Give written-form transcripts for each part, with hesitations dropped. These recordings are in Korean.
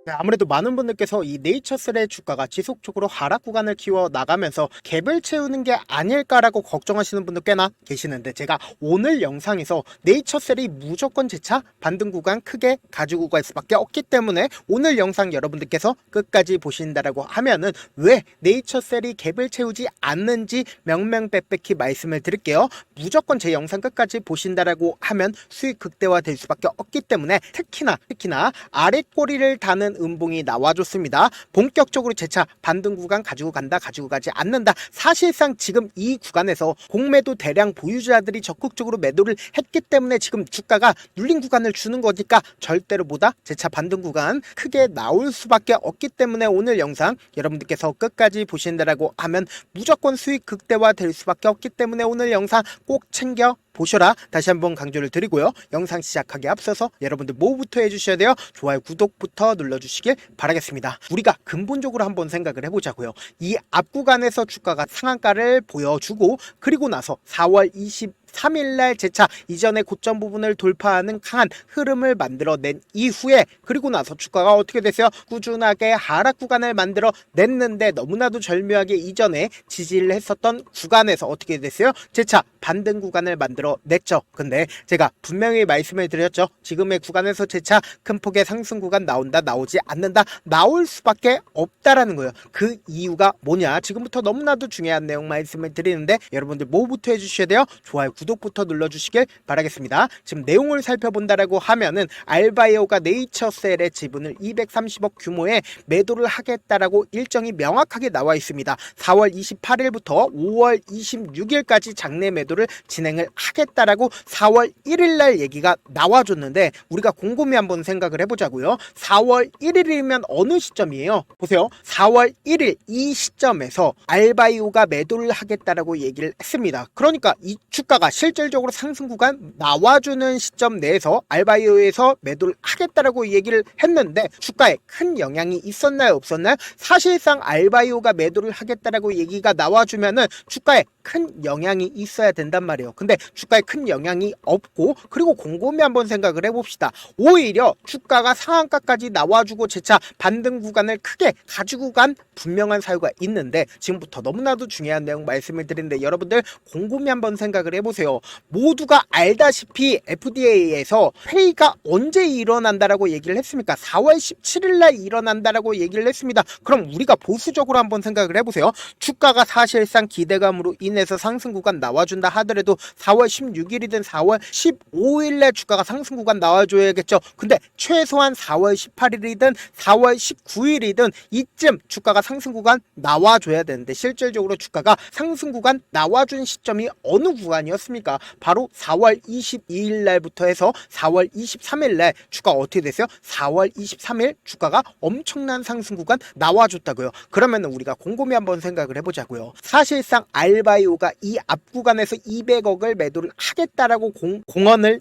네, 아무래도 많은 분들께서 이 네이처셀의 주가가 지속적으로 하락 구간을 키워 나가면서 갭을 채우는 게 아닐까라고 걱정하시는 분들 꽤나 계시는데, 제가 오늘 영상에서 네이처셀이 무조건 재차 반등 구간 크게 가지고 갈 수밖에 없기 때문에 오늘 영상 여러분들께서 끝까지 보신다라고 하면은 왜 네이처셀이 갭을 채우지 않는지 명명백백히 말씀을 드릴게요. 무조건 제 영상 끝까지 보신다라고 하면 수익 극대화될 수밖에 없기 때문에 특히나 아랫꼬리를 다는 음봉이 나와줬습니다. 본격적으로 재차 반등 구간 가지고 간다, 가지고 가지 않는다. 사실상 지금 이 구간에서 공매도 대량 보유자들이 적극적으로 매도를 했기 때문에 지금 주가가 눌린 구간을 주는 거니까 절대로 보다 재차 반등 구간 크게 나올 수밖에 없기 때문에 오늘 영상 여러분들께서 끝까지 보신다라고 하면 무조건 수익 극대화 될 수밖에 없기 때문에 오늘 영상 꼭 챙겨 보셔라 다시 한번 강조를 드리고요. 영상 시작하기에 앞서서 여러분들 뭐부터 해주셔야 돼요? 좋아요, 구독부터 눌러주시길 바라겠습니다. 우리가 근본적으로 한번 생각을 해보자고요. 이 앞구간에서 주가가 상한가를 보여주고 그리고 나서 4월 23일날 재차 이전의 고점 부분을 돌파하는 강한 흐름을 만들어낸 이후에 그리고 나서 주가가 어떻게 됐어요? 꾸준하게 하락 구간을 만들어 냈는데 너무나도 절묘하게 이전에 지지를 했었던 구간에서 어떻게 됐어요? 재차 반등 구간을 만들어 냈죠. 근데 제가 분명히 말씀을 드렸죠. 지금의 구간에서 재차 큰 폭의 상승 구간 나온다, 나오지 않는다, 나올 수밖에 없다라는 거예요. 그 이유가 뭐냐? 지금부터 너무나도 중요한 내용 말씀을 드리는데 여러분들 뭐부터 해주셔야 돼요? 좋아요, 구독부터 눌러주시길 바라겠습니다. 지금 내용을 살펴본다라고 하면은 알바이오가 네이처셀의 지분을 230억 규모의 매도를 하겠다라고 일정이 명확하게 나와 있습니다. 4월 28일부터 5월 26일까지 장내 매도를 진행을 하겠다라고 4월 1일날 얘기가 나와줬는데 우리가 곰곰이 한번 생각을 해보자고요. 4월 1일이면 어느 시점이에요? 보세요. 4월 1일 이 시점에서 알바이오가 매도를 하겠다라고 얘기를 했습니다. 그러니까 이 주가가 실질적으로 상승 구간 나와주는 시점 내에서 알바이오에서 매도를 하겠다라고 얘기를 했는데 주가에 큰 영향이 있었나요, 없었나요? 사실상 알바이오가 매도를 하겠다라고 얘기가 나와주면은 주가에 큰 영향이 있어야 된단 말이에요. 근데 주가에 큰 영향이 없고 그리고 곰곰이 한번 생각을 해봅시다. 오히려 주가가 상한가까지 나와주고 재차 반등 구간을 크게 가지고 간 분명한 사유가 있는데 지금부터 너무나도 중요한 내용 말씀을 드리는데 여러분들 곰곰이 한번 생각을 해보세요. 모두가 알다시피 FDA에서 회의가 언제 일어난다라고 얘기를 했습니까? 4월 17일날 일어난다라고 얘기를 했습니다. 그럼 우리가 보수적으로 한번 생각을 해보세요. 주가가 사실상 기대감으로 인해서 상승 구간 나와준다 하더라도 4월 16일이든 4월 15일날 주가가 상승 구간 나와줘야겠죠. 근데 최소한 4월 18일이든 4월 19일이든 이쯤 주가가 상승 구간 나와줘야 되는데 실질적으로 주가가 상승 구간 나와준 시점이 어느 구간이었습니까? 바로 4월 22일 날부터 해서 4월 23일 날 주가 어떻게 됐어요? 4월 23일 주가가 엄청난 상승 구간 나와줬다고요. 그러면 우리가 곰곰이 한번 생각을 해보자고요. 사실상 알바이오가 이 앞 구간에서 200억을 매도를 하겠다라고 공언을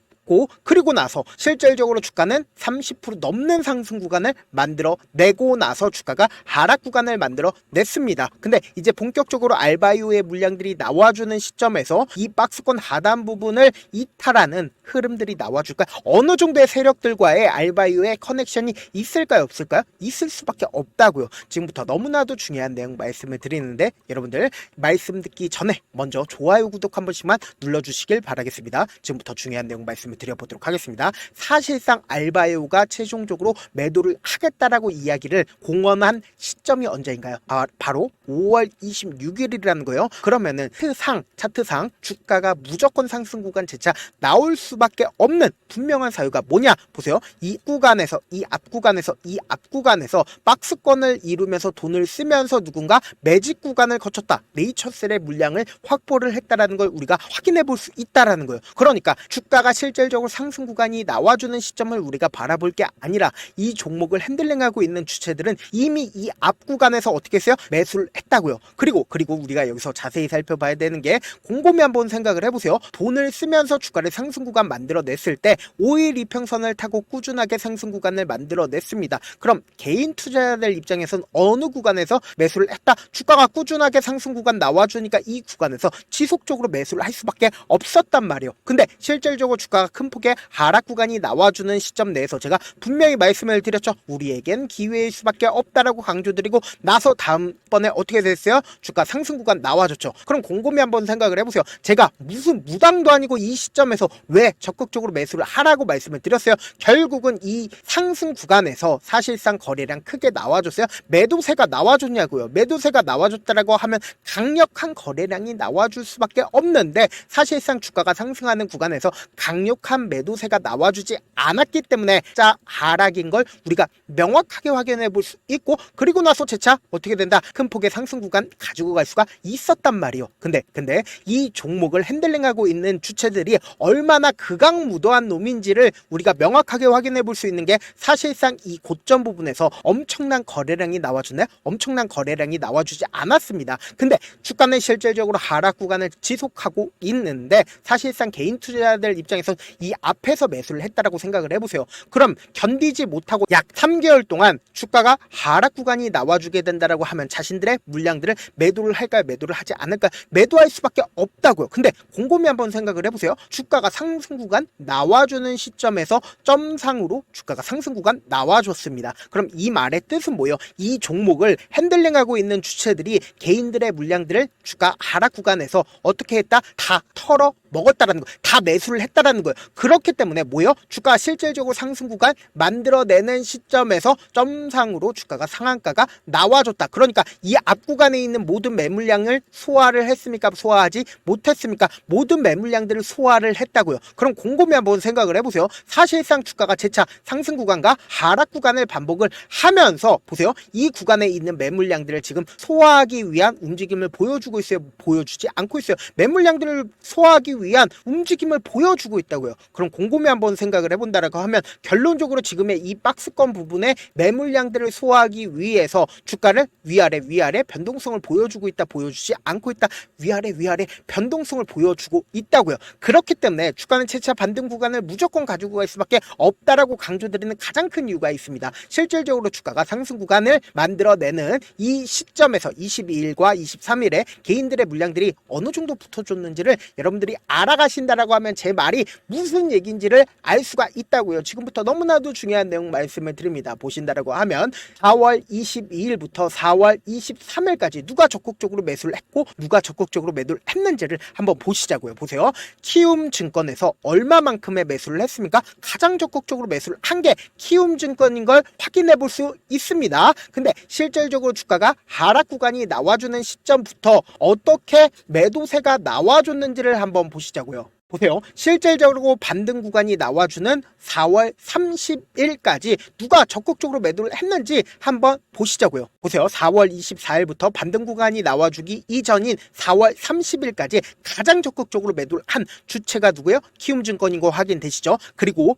그리고 나서 실질적으로 주가는 30% 넘는 상승 구간을 만들어 내고 나서 주가가 하락 구간을 만들어 냈습니다. 근데 이제 본격적으로 알바이오의 물량들이 나와주는 시점에서 이 박스권 하단 부분을 이탈하는 흐름들이 나와줄까요? 어느 정도의 세력들과의 알바이오의 커넥션이 있을까요, 없을까요? 있을 수밖에 없다고요. 지금부터 너무나도 중요한 내용 말씀을 드리는데 여러분들 말씀 듣기 전에 먼저 좋아요, 구독 한 번씩만 눌러주시길 바라겠습니다. 지금부터 중요한 내용 말씀 드려보도록 하겠습니다. 사실상 알바이오가 최종적으로 매도를 하겠다라고 이야기를 공언한 시점이 언제인가요? 바로 5월 26일이라는 거예요. 그러면은 차트상 주가가 무조건 상승 구간 재차 나올 수밖에 없는 분명한 사유가 뭐냐? 보세요. 이 앞 구간에서 박스권을 이루면서 돈을 쓰면서 누군가 매직 구간을 거쳤다. 네이처셀의 물량을 확보를 했다라는 걸 우리가 확인해 볼 수 있다라는 거예요. 그러니까 주가가 실질적으로 상승 구간이 나와주는 시점을 우리가 바라볼 게 아니라 이 종목을 핸들링하고 있는 주체들은 이미 이 앞 구간에서 어떻게 했어요? 매수를 했다고요. 그리고 우리가 여기서 자세히 살펴봐야 되는 게 곰곰이 한번 생각을 해보세요. 돈을 쓰면서 주가를 상승 구간 구간 만들어냈을 때 5일 이평선을 타고 꾸준하게 상승 구간을 만들어냈습니다. 그럼 개인 투자자들 입장에선 어느 구간에서 매수를 했다? 주가가 꾸준하게 상승 구간 나와주니까 이 구간에서 지속적으로 매수를 할 수밖에 없었단 말이에요. 근데 실질적으로 주가가 큰 폭의 하락 구간이 나와주는 시점 내에서 제가 분명히 말씀을 드렸죠. 우리에겐 기회일 수밖에 없다라고 강조드리고 나서 다음번에 어떻게 됐어요? 주가 상승 구간 나와줬죠. 그럼 곰곰이 한번 생각을 해보세요. 제가 무슨 무당도 아니고 이 시점에서 왜 적극적으로 매수를 하라고 말씀을 드렸어요. 결국은 이 상승 구간에서 사실상 거래량 크게 나와줬어요. 매도세가 나와줬냐고요. 매도세가 나와줬다라고 하면 강력한 거래량이 나와줄 수밖에 없는데 사실상 주가가 상승하는 구간에서 강력한 매도세가 나와주지 않았기 때문에 자 하락인 걸 우리가 명확하게 확인해 볼 수 있고 그리고 나서 재차 어떻게 된다? 큰 폭의 상승 구간 가지고 갈 수가 있었단 말이에요. 근데 이 종목을 핸들링하고 있는 주체들이 얼마나 극악무도한 놈인지를 우리가 명확하게 확인해 볼 수 있는 게 사실상 이 고점 부분에서 엄청난 거래량이 나와주네. 엄청난 거래량이 나와주지 않았습니다. 근데 주가는 실질적으로 하락 구간을 지속하고 있는데 사실상 개인 투자자들 입장에서 이 앞에서 매수를 했다라고 생각을 해보세요. 그럼 견디지 못하고 약 3개월 동안 주가가 하락 구간이 나와주게 된다라고 하면 자신들의 물량들을 매도를 할까요? 매도를 하지 않을까요? 매도할 수밖에 없다고요. 근데 곰곰이 한번 생각을 해보세요. 주가가 상승 구간 나와주는 시점에서 점상으로 주가가 상승 구간 나와줬습니다. 그럼 이 말의 뜻은 뭐예요? 이 종목을 핸들링하고 있는 주체들이 개인들의 물량들을 주가 하락 구간에서 어떻게 했다? 다 털어 먹었다라는 거예요. 다 매수를 했다라는 거예요. 그렇기 때문에 뭐예요? 주가가 실질적으로 상승 구간 만들어내는 시점에서 점상으로 주가가 상한가가 나와줬다. 그러니까 이 앞 구간에 있는 모든 매물량을 소화를 했습니까? 소화하지 못했습니까? 모든 매물량들을 소화를 했다고요. 그럼 곰곰이 한번 생각을 해보세요. 사실상 주가가 재차 상승 구간과 하락 구간을 반복을 하면서 보세요. 이 구간에 있는 매물량들을 지금 소화하기 위한 움직임을 보여주고 있어요? 보여주지 않고 있어요? 매물량들을 소화하기 위한 움직임을 보여주고 있다고요. 그럼 곰곰이 한번 생각을 해본다라고 하면 결론적으로 지금의 이 박스권 부분에 매물량들을 소화하기 위해서 주가를 위아래 변동성을 보여주고 있다, 보여주지 않고 있다, 위아래 변동성을 보여주고 있다고요. 그렇기 때문에 주가는 재차 반등 구간을 무조건 가지고 갈 수밖에 없다라고 강조드리는 가장 큰 이유가 있습니다. 실질적으로 주가가 상승 구간을 만들어내는 이 시점에서 22일과 23일에 개인들의 물량들이 어느 정도 붙어줬는지를 여러분들이 알아가신다라고 하면 제 말이 무슨 얘기인지를 알 수가 있다고요. 지금부터 너무나도 중요한 내용 말씀을 드립니다. 보신다라고 하면 4월 22일부터 4월 23일까지 누가 적극적으로 매수를 했고 누가 적극적으로 매도를 했는지를 한번 보시자고요. 보세요. 키움증권에서 얼마만큼의 매수를 했습니까? 가장 적극적으로 매수를 한 게 키움증권인 걸 확인해 볼 수 있습니다. 근데 실질적으로 주가가 하락 구간이 나와주는 시점부터 어떻게 매도세가 나와줬는지를 한번 보시자고요. 보세요. 실질적으로 반등 구간이 나와주는 4월 30일까지 누가 적극적으로 매도를 했는지 한번 보시자고요. 보세요. 4월 24일부터 반등 구간이 나와주기 이전인 4월 30일까지 가장 적극적으로 매도를 한 주체가 누구예요? 키움증권인 거 확인되시죠? 그리고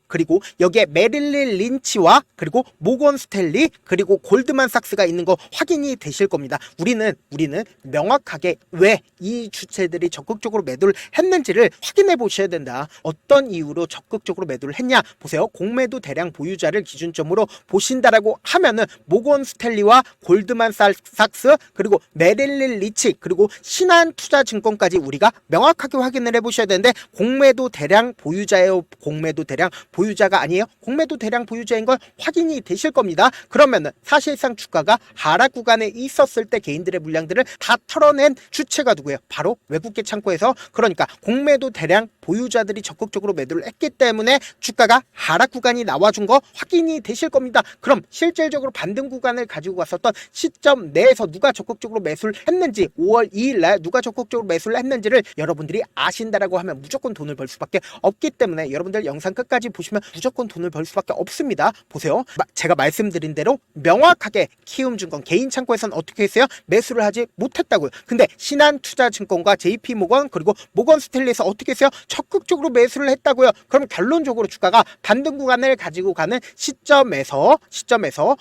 여기에 메릴린 린치와 그리고 모건 스탠리 그리고 골드만삭스가 있는 거 확인이 되실 겁니다. 우리는 명확하게 왜 이 주체들이 적극적으로 매도를 했는지를 확인해 보셔야 된다. 어떤 이유로 적극적으로 매도를 했냐? 보세요. 공매도 대량 보유자를 기준점으로 보신다라고 하면은 모건 스탠리와 골드만삭스 그리고 메릴린 리치 그리고 신한투자증권까지 우리가 명확하게 확인을 해보셔야 되는데 공매도 대량 보유자예요? 공매도 대량 보유자가 아니에요? 공매도 대량 보유자인 걸 확인이 되실 겁니다. 그러면은 사실상 주가가 하락 구간에 있었을 때 개인들의 물량들을 다 털어낸 주체가 누구예요? 바로 외국계 창고에서 그러니까 공매도 대량 보유자들이 적극적으로 매도를 했기 때문에 주가가 하락 구간이 나와준 거 확인이 되실 겁니다. 그럼 실질적으로 반등 구간을 가지고 갔었던 시점 내에서 누가 적극적으로 매수를 했는지 5월 2일 날 누가 적극적으로 매수를 했는지를 여러분들이 아신다라고 하면 무조건 돈을 벌 수밖에 없기 때문에 여러분들 영상 끝까지 보시면 무조건 돈을 벌 수밖에 없습니다. 보세요. 제가 말씀드린 대로 명확하게 키움증권 개인 창고에서는 어떻게 했어요? 매수를 하지 못했다고요. 근데 신한투자증권과 JP모건 그리고 모건 스탠리에서 어떻게 했어요? 적극적으로 매수를 했다고요. 그럼 결론적으로 주가가 반등 구간을 가지고 가는 시점에서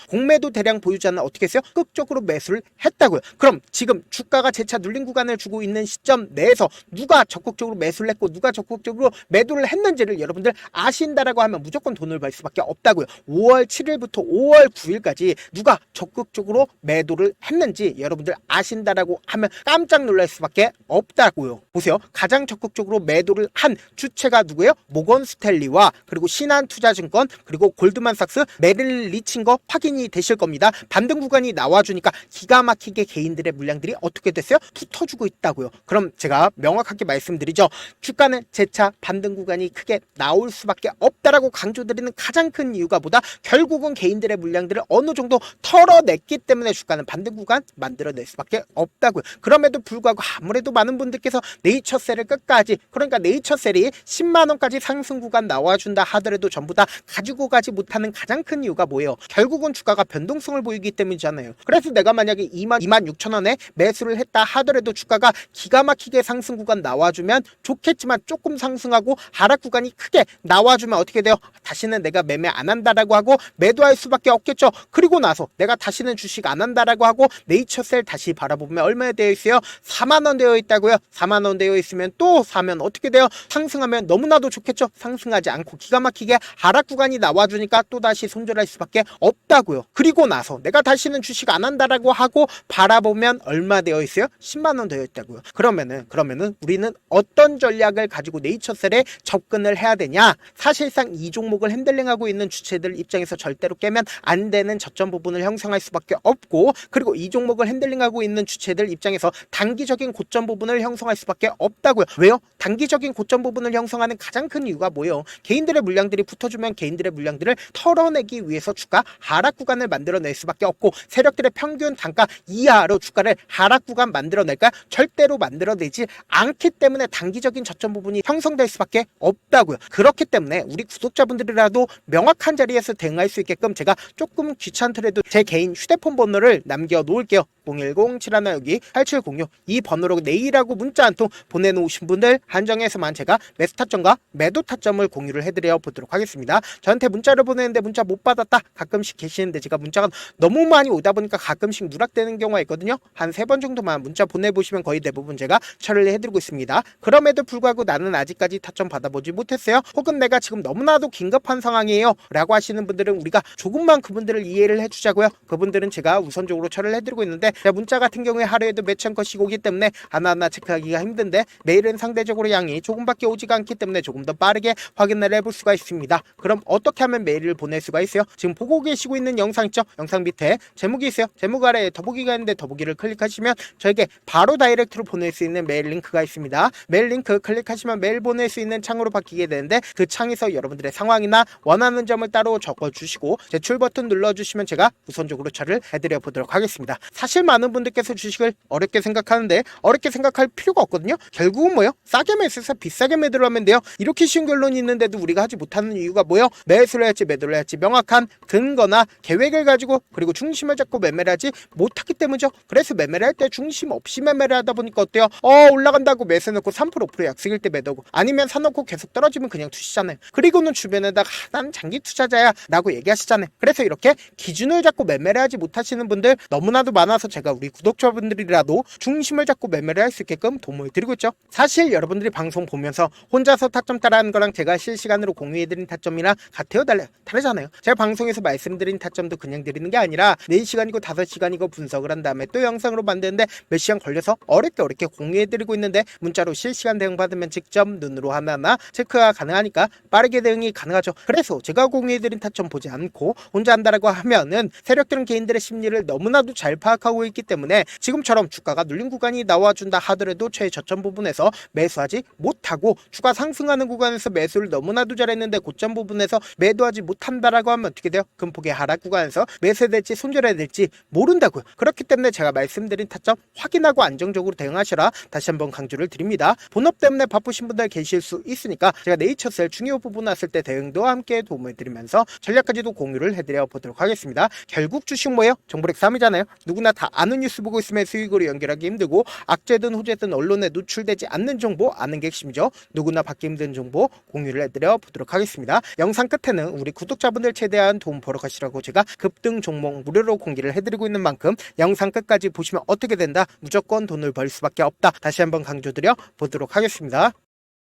공매도 대량 보유자는 어떻게 했어요? 적극적으로 매수를 했다고요. 그럼 지금 주가가 재차 눌린 구간을 주고 있는 시점 내에서 누가 적극적으로 매수를 했고 누가 적극적으로 매도를 했는지를 여러분들 아신다라고 하면 무조건 돈을 벌 수밖에 없다고요. 5월 7일부터 5월 9일까지 누가 적극적으로 매도를 했는지 여러분들 아신다라고 하면 깜짝 놀랄 수밖에 없다고요. 보세요. 가장 적극적으로 매도를 한 주체가 누구예요? 모건 스탠리와 그리고 신한투자증권 그리고 골드만삭스, 메릴 리치인 거 확인이 되실 겁니다. 반등 구간이 나와주니까 기가 막히게 개인들의 물량들이 어떻게 됐어요? 붙어주고 있다고요. 그럼 제가 명확하게 말씀드리죠. 주가는 재차 반등 구간이 크게 나올 수밖에 없다라고 강조드리는 가장 큰 이유가 뭐다? 결국은 개인들의 물량들을 어느 정도 털어냈기 때문에 주가는 반등 구간 만들어낼 수밖에 없다고요. 그럼에도 불구하고 아무래도 많은 분들께서 네이처셀을 끝까지, 그러니까 네이처셀이 10만원까지 상승 구간 나와준다 하더라도 전부 다 가지고 가지 못하는 가장 큰 이유가 뭐예요? 결국은 주가가 변동성을 보이기 때문이잖아요. 그래서 내가 만약에 26,000원에 매수를 했다 하더라도 주가가 기가 막히게 상승 구간 나와주면 좋겠지만 조금 상승하고 하락 구간이 크게 나와주면 어떻게 돼요? 다시는 내가 매매 안 한다라고 하고 매도할 수밖에 없겠죠. 그리고 나서 내가 다시는 주식 안 한다라고 하고 네이처셀 다시 바라보면 얼마에 되어 있어요? 4만원 되어 있다고요. 4만원 되어 있으면 또 사면 어떻게 돼요? 상승하면 너무나도 좋겠죠. 상승하지 않고 기가 막히게 하락 구간이 나와주니까 또다시 손절할 수밖에 없다고요. 그리고 나서 내가 다시는 주식 안 한다라고 하고 바라보면 얼마 되어 있어요? 10만원 되어 있다고요. 그러면은 우리는 어떤 전략을 가지고 네이처셀에 접근을 해야 되냐? 사실상 이 종목을 핸들링하고 있는 주체들 입장에서 절대로 깨면 안 되는 저점 부분을 형성할 수밖에 없고, 그리고 이 종목을 핸들링하고 있는 주체들 입장에서 단기적인 고점 부분을 형성할 수밖에 없다고요. 왜요? 단기적인 고점 부분을 형성하는 가장 큰 이유가 뭐예요? 개인들의 물량들이 붙어주면 개인들의 물량들을 털어내기 위해서 주가 하락 구간을 만들어낼 수밖에 없고, 세력들의 평균 단가 이하로 주가를 하락 구간 만들어낼까? 절대로 만들어내지 않기 때문에 단기적인 저점 부분이 형성될 수밖에 없다고요. 그렇기 때문에 우리 구독자분들이라도 명확한 자리에서 대응할 수 있게끔 제가 조금 귀찮더라도 제 개인 휴대폰 번호를 남겨 놓을게요. 010-7162-8706 이 번호로 내일하고 문자 한 통 보내놓으신 분들 한정해서만 제가 매수 타점과 매도 타점을 공유를 해드려 보도록 하겠습니다. 저한테 문자를 보내는데 문자 못 받았다 가끔씩 계시는데 제가 문자가 너무 많이 오다 보니까 가끔씩 누락되는 경우가 있거든요. 한 3번 정도만 문자 보내보시면 거의 대부분 제가 처리를 해드리고 있습니다. 그럼에도 불구하고 나는 아직까지 타점 받아보지 못했어요. 혹은 내가 지금 너무나도 긴급한 상황이에요 라고 하시는 분들은 우리가 조금만 그분들을 이해를 해주자고요. 그분들은 제가 우선적으로 처리를 해드리고 있는데, 문자 같은 경우에 하루에도 몇천 건씩 오기 때문에 하나하나 체크하기가 힘든데 메일은 상대적으로 양이 조금밖에 오지가 않기 때문에 조금 더 빠르게 확인을 해볼 수가 있습니다. 그럼 어떻게 하면 메일을 보낼 수가 있어요? 지금 보고 계시고 있는 영상 있죠? 영상 밑에 제목이 있어요. 제목 아래에 더보기가 있는데 더보기를 클릭하시면 저에게 바로 다이렉트로 보낼 수 있는 메일 링크가 있습니다. 메일 링크 클릭하시면 메일 보낼 수 있는 창으로 바뀌게 되는데, 그 창에서 여러분들의 상황이나 원하는 점을 따로 적어주시고 제출 버튼 눌러주시면 제가 우선적으로 처리를 해드려 보도록 하겠습니다. 사실 많은 분들께서 주식을 어렵게 생각하는데 어렵게 생각할 필요가 없거든요. 결국은 뭐예요? 싸게 매수해서 비싸게 매도를 하면 돼요. 이렇게 쉬운 결론이 있는데도 우리가 하지 못하는 이유가 뭐예요? 매수를 할지 매도를 할지 명확한 근거나 계획을 가지고 그리고 중심을 잡고 매매를 하지 못하기 때문이죠. 그래서 매매를 할 때 중심 없이 매매를 하다 보니까 어때요? 올라간다고 매수해놓고 3% 5% 약속일 때 매도고, 아니면 사놓고 계속 떨어지면 그냥 투시잖아요. 그리고는 주변에다가 난 장기 투자자야 라고 얘기하시잖아요. 그래서 이렇게 기준을 잡고 매매를 하지 못하시는 분들 너무나도 많아서 제가 우리 구독자분들이라도 중심을 잡고 매매를 할 수 있게끔 도움을 드리고 있죠. 사실 여러분들이 방송 보면서 혼자서 타점 따라하는 거랑 제가 실시간으로 공유해드린 타점이랑 같아요? 다르잖아요. 제가 방송에서 말씀드린 타점도 그냥 드리는 게 아니라 4시간이고 5시간이고 분석을 한 다음에 또 영상으로 만드는데 몇 시간 걸려서 어렵게 공유해드리고 있는데, 문자로 실시간 대응 받으면 직접 눈으로 하나하나 체크가 가능하니까 빠르게 대응이 가능하죠. 그래서 제가 공유해드린 타점 보지 않고 혼자 한다라고 하면은 세력들은 개인들의 심리를 너무나도 잘 파악하고 있기 때문에 지금처럼 주가가 눌린 구간이 나와준다 하더라도 최저점 부분에서 매수하지 못하고, 주가 상승하는 구간에서 매수를 너무나도 잘했는데 고점 부분에서 매도하지 못한다라고 하면 어떻게 돼요? 금폭의 하락 구간에서 매수해야 될지 손절해야 될지 모른다고요. 그렇기 때문에 제가 말씀드린 타점 확인하고 안정적으로 대응하시라 다시 한번 강조를 드립니다. 본업 때문에 바쁘신 분들 계실 수 있으니까 제가 네이처셀 중요 부분 왔을 때 대응도 함께 도움을 드리면서 전략까지도 공유를 해드려 보도록 하겠습니다. 결국 주식 뭐예요? 정보력 3이잖아요. 누구나 다 아는 뉴스 보고 있으면 수익으로 연결하기 힘들고, 악재든 호재든 언론에 노출되지 않는 정보 아는 게 핵심 말씀이죠. 누구나 받기 힘든 정보 공유를 해드려 보도록 하겠습니다. 영상 끝에는 우리 구독자분들 최대한 도움 보러 가시라고 제가 급등 종목 무료로 공개를 해드리고 있는 만큼 영상 끝까지 보시면 어떻게 된다? 무조건 돈을 벌 수밖에 없다. 다시 한번 강조드려 보도록 하겠습니다.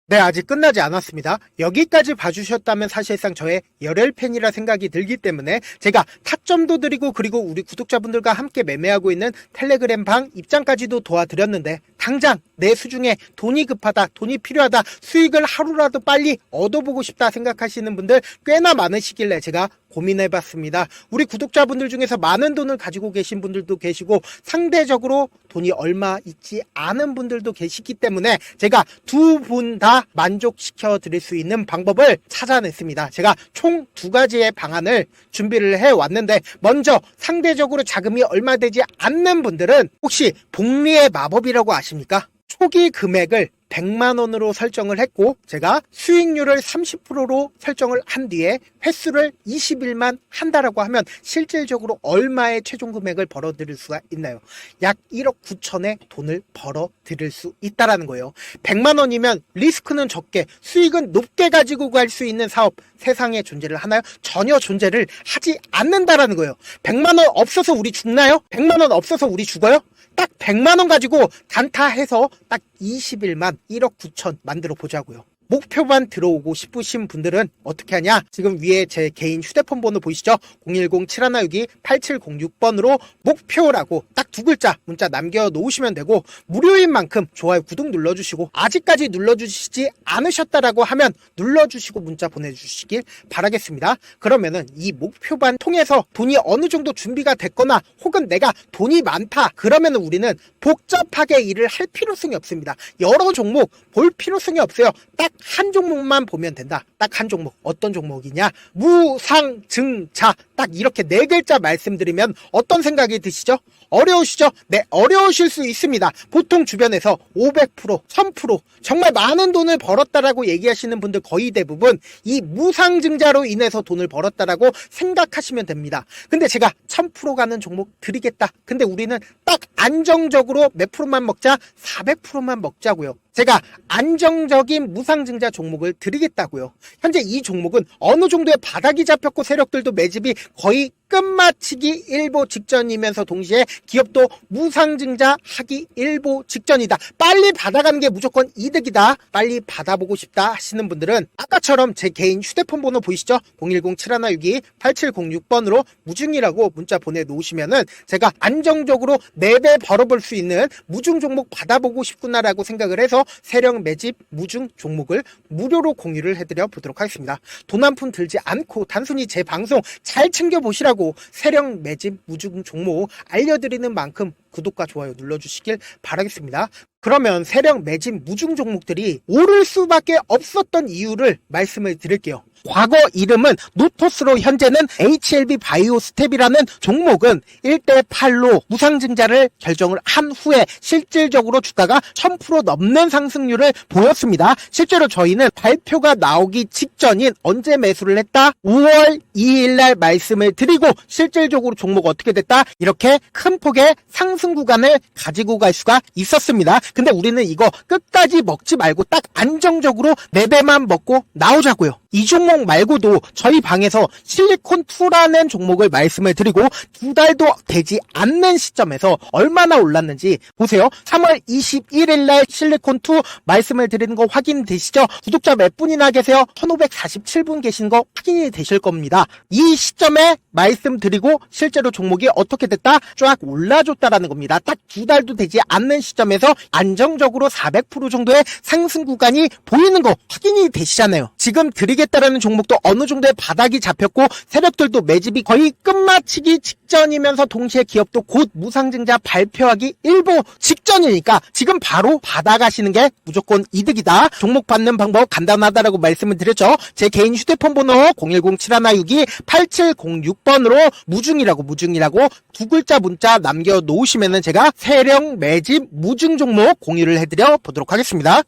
네, 아직 끝나지 않았습니다. 여기까지 봐주셨다면 사실상 저의 열혈 팬이라 생각이 들기 때문에 제가 타점도 드리고 그리고 우리 구독자분들과 함께 매매하고 있는 텔레그램 방 입장까지도 도와드렸는데 당장 내 수중에 돈이 급하다, 돈이 필요하다, 수익을 하루라도 빨리 얻어보고 싶다 생각하시는 분들 꽤나 많으시길래 제가 고민해봤습니다. 우리 구독자분들 중에서 많은 돈을 가지고 계신 분들도 계시고 상대적으로 돈이 얼마 있지 않은 분들도 계시기 때문에 제가 두 분 다 만족시켜 드릴 수 있는 방법을 찾아냈습니다. 제가 총 두 가지의 방안을 준비를 해왔는데 먼저 상대적으로 자금이 얼마 되지 않는 분들은 혹시 복리의 마법이라고 아십니까? 초기 금액을 100만원으로 설정을 했고 제가 수익률을 30%로 설정을 한 뒤에 횟수를 20일만 한다라고 하면 실질적으로 얼마의 최종 금액을 벌어들일 수가 있나요? 약 1억 9천의 돈을 벌어들일 수 있다라는 거예요. 100만원이면 리스크는 적게 수익은 높게 가지고 갈 수 있는 사업 세상에 존재를 하나요? 전혀 존재를 하지 않는다라는 거예요. 100만원 없어서 우리 죽나요? 100만원 없어서 우리 죽어요? 딱 100만원 가지고 단타해서 딱 20일만 1억 9천 만들어 보자고요. 목표만 들어오고 싶으신 분들은 어떻게 하냐? 지금 위에 제 개인 휴대폰 번호 보이시죠? 010-7162-8706번으로 목표라고 딱 두 글자 문자 남겨놓으시면 되고 무료인 만큼 좋아요, 구독 눌러주시고 아직까지 눌러주시지 않으셨다라고 하면 눌러주시고 문자 보내주시길 바라겠습니다. 그러면은 이 목표반 통해서 돈이 어느 정도 준비가 됐거나 혹은 내가 돈이 많다 그러면은 우리는 복잡하게 일을 할 필요성이 없습니다. 여러 종목 볼 필요성이 없어요. 딱 한 종목만 보면 된다. 딱 한 종목. 어떤 종목이냐? 무상증자. 딱 이렇게 네 글자 말씀드리면 어떤 생각이 드시죠? 어려우시죠? 네, 어려우실 수 있습니다. 보통 주변에서 500%, 1000% 정말 많은 돈을 벌었다라고 얘기하시는 분들 거의 대부분 이 무상증자로 인해서 돈을 벌었다라고 생각하시면 됩니다. 근데 제가 1000% 가는 종목 드리겠다. 근데 우리는 딱 안정적으로 몇 프로만 먹자? 400%만 먹자고요. 제가 안정적인 무상증자 종목을 드리겠다고요. 현재 이 종목은 어느 정도의 바닥이 잡혔고 세력들도 매집이 거의 끝마치기 일보 직전이면서 동시에 기업도 무상증자 하기 일보 직전이다. 빨리 받아가는 게 무조건 이득이다. 빨리 받아보고 싶다 하시는 분들은 아까처럼 제 개인 휴대폰 번호 보이시죠? 010-7162-8706번으로 무중이라고 문자 보내놓으시면은 제가 안정적으로 4배 벌어볼 수 있는 무중 종목 받아보고 싶구나라고 생각을 해서 세력 매집 무중 종목을 무료로 공유를 해드려 보도록 하겠습니다. 돈 한 푼 들지 않고 단순히 제 방송 잘 챙겨보시라고 세력 매집 무중 종목 알려드리는 만큼 구독과 좋아요 눌러주시길 바라겠습니다. 그러면 세력 매집 무중 종목들이 오를 수밖에 없었던 이유를 말씀을 드릴게요. 과거 이름은 노토스로 현재는 HLB 바이오 스텝이라는 종목은 1대8로 무상증자를 결정을 한 후에 실질적으로 주가가 1000% 넘는 상승률을 보였습니다. 실제로 저희는 발표가 나오기 직전인 언제 매수를 했다? 5월 2일날 말씀을 드리고 실질적으로 종목 어떻게 됐다? 이렇게 큰 폭의 상승 구간을 가지고 갈 수가 있었습니다. 근데 우리는 이거 끝까지 먹지 말고 딱 안정적으로 4배만 먹고 나오자고요. 이 종목 말고도 저희 방에서 실리콘2라는 종목을 말씀을 드리고 2달도 되지 않는 시점에서 얼마나 올랐는지 보세요. 3월 21일 날 실리콘2 말씀을 드리는 거 확인되시죠? 구독자 몇 분이나 계세요? 1547분 계신 거 확인이 되실 겁니다. 이 시점에 말씀드리고 실제로 종목이 어떻게 됐다? 쫙 올라줬다라는 겁니다. 딱 2달도 되지 않는 시점에서 안정적으로 400% 정도의 상승 구간이 보이는 거 확인이 되시잖아요. 지금 드리겠다라는 종목도 어느 정도의 바닥이 잡혔고 세력들도 매집이 거의 끝마치기 직전이면서 동시에 기업도 곧 무상증자 발표하기 일보 직전이니까 지금 바로 받아가시는 게 무조건 이득이다. 종목 받는 방법 간단하다라고 말씀을 드렸죠. 제 개인 휴대폰 번호 010-7162-8706번으로 무중이라고 두 글자 문자 남겨놓으시면은 제가 세력 매집 무중 종목 공유를 해드려 보도록 하겠습니다.